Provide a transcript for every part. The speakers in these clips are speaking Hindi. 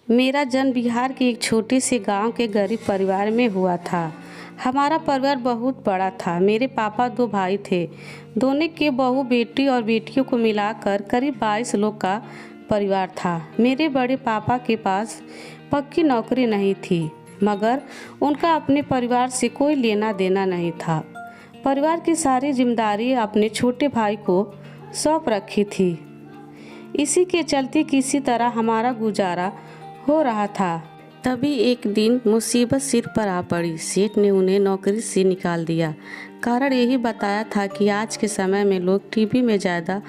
मेरा जन्म बिहार के एक छोटे से गांव के गरीब परिवार में हुआ था। हमारा परिवार बहुत बड़ा था। मेरे पापा 2 भाई थे। दोनों के बहू बेटी और बेटियों को मिलाकर करीब 22 लोग का परिवार था। मेरे बड़े पापा के पास पक्की नौकरी नहीं थी, मगर उनका अपने परिवार से कोई लेना देना नहीं था। परिवार की सारी जिम्मेदारी अपने छोटे भाई को सौंप रखी थी। इसी के चलते किसी तरह हमारा गुजारा हो रहा था। तभी एक दिन मुसीबत सिर पर आ पड़ी। सेठ ने उन्हें नौकरी से निकाल दिया। कारण यही बताया था कि आज के समय में लोग टीवी में ज़्यादा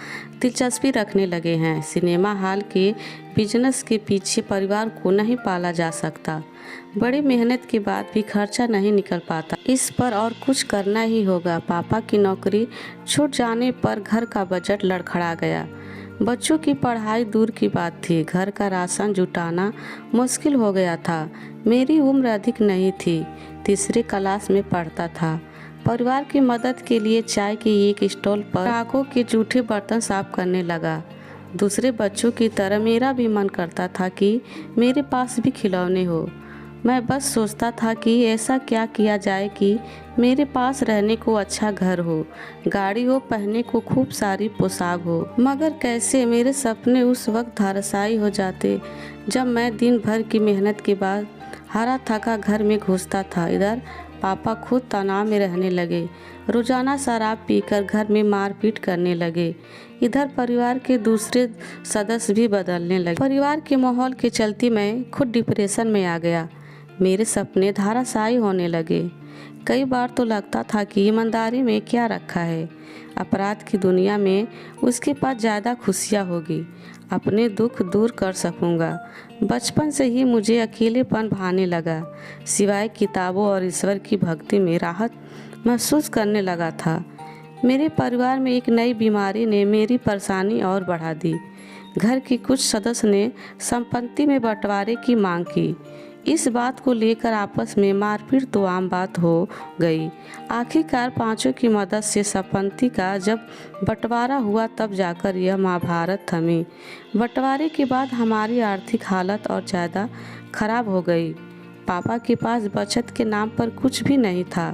दिलचस्पी रखने लगे हैं। सिनेमा हॉल के बिजनेस के पीछे परिवार को नहीं पाला जा सकता। बड़ी मेहनत के बाद भी खर्चा नहीं निकल पाता। इस पर और कुछ करना ही होगा। पापा की नौकरी छूट जाने पर घर का बजट लड़खड़ा गया। बच्चों की पढ़ाई दूर की बात थी, घर का राशन जुटाना मुश्किल हो गया था। मेरी उम्र अधिक नहीं थी, तीसरी क्लास में पढ़ता था। परिवार की मदद के लिए चाय के एक स्टॉल पर ग्राहकों के जूठे बर्तन साफ करने लगा। दूसरे बच्चों की तरह मेरा भी मन करता था कि मेरे पास भी खिलौने हो। मैं बस सोचता था कि ऐसा क्या किया जाए कि मेरे पास रहने को अच्छा घर हो, गाड़ी हो, पहनने को खूब सारी पोशाक हो। मगर कैसे? मेरे सपने उस वक्त धराशायी हो जाते जब मैं दिन भर की मेहनत के बाद हारा थका घर में घुसता था। इधर पापा खुद तनाव में रहने लगे, रोजाना शराब पीकर घर में मारपीट करने लगे। इधर परिवार के दूसरे सदस्य भी बदलने लगे। परिवार के माहौल के चलते मैं खुद डिप्रेशन में आ गया। मेरे सपने धराशायी होने लगे। कई बार तो लगता था कि ईमानदारी में क्या रखा है। अपराध की दुनिया में उसके पास ज़्यादा खुशियाँ होगी, अपने दुख दूर कर सकूँगा। बचपन से ही मुझे अकेलेपन भाने लगा। सिवाय किताबों और ईश्वर की भक्ति में राहत महसूस करने लगा था। मेरे परिवार में एक नई बीमारी ने मेरी परेशानी और बढ़ा दी। घर के कुछ सदस्य ने संपत्ति में बंटवारे की मांग की। इस बात को लेकर आपस में मारपीट तो आम बात हो गई। आखिरकार पांचों की मदद से संपत्ति का जब बंटवारा हुआ तब जाकर यह महाभारत थमी। बंटवारे के बाद हमारी आर्थिक हालत और ज़्यादा खराब हो गई। पापा के पास बचत के नाम पर कुछ भी नहीं था।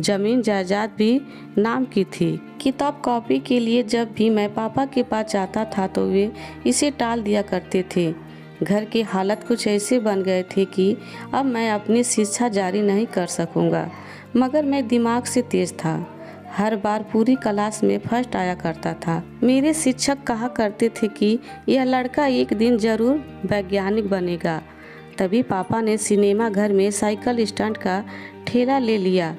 जमीन जायदाद भी नाम की थी। किताब कॉपी के लिए जब भी मैं पापा के पास जाता था तो वे इसे टाल दिया करते थे। घर की हालत कुछ ऐसे बन गए थे कि अब मैं अपनी शिक्षा जारी नहीं कर सकूंगा। मगर मैं दिमाग से तेज था। हर बार पूरी क्लास में फर्स्ट आया करता था। मेरे शिक्षक कहा करते थे कि यह लड़का एक दिन जरूर वैज्ञानिक बनेगा। तभी पापा ने सिनेमा घर में साइकिल स्टैंड का ठेला ले लिया।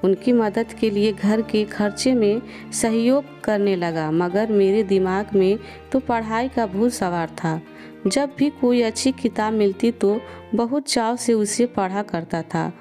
उनकी मदद के लिए घर के खर्चे में सहयोग करने लगा। मगर मेरे दिमाग में तो पढ़ाई का भूत सवार था। जब भी कोई अच्छी किताब मिलती तो बहुत चाव से उसे पढ़ा करता था।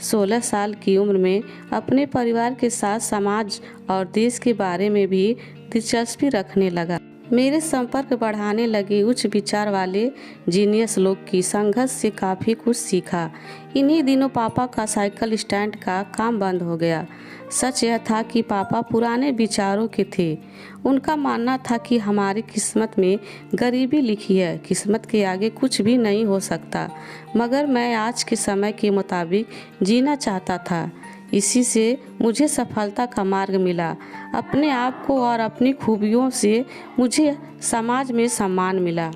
16 साल की उम्र में अपने परिवार के साथ समाज और देश के बारे में भी दिलचस्पी रखने लगा। मेरे संपर्क बढ़ाने लगे उच्च विचार वाले जीनियस लोग की संघर्ष से काफ़ी कुछ सीखा। इन्हीं दिनों पापा का साइकिल स्टैंड का काम बंद हो गया। सच यह था कि पापा पुराने विचारों के थे। उनका मानना था कि हमारी किस्मत में गरीबी लिखी है, किस्मत के आगे कुछ भी नहीं हो सकता। मगर मैं आज के समय के मुताबिक जीना चाहता था। इसी से मुझे सफलता का मार्ग मिला। अपने आप को और अपनी खूबियों से मुझे समाज में सम्मान मिला।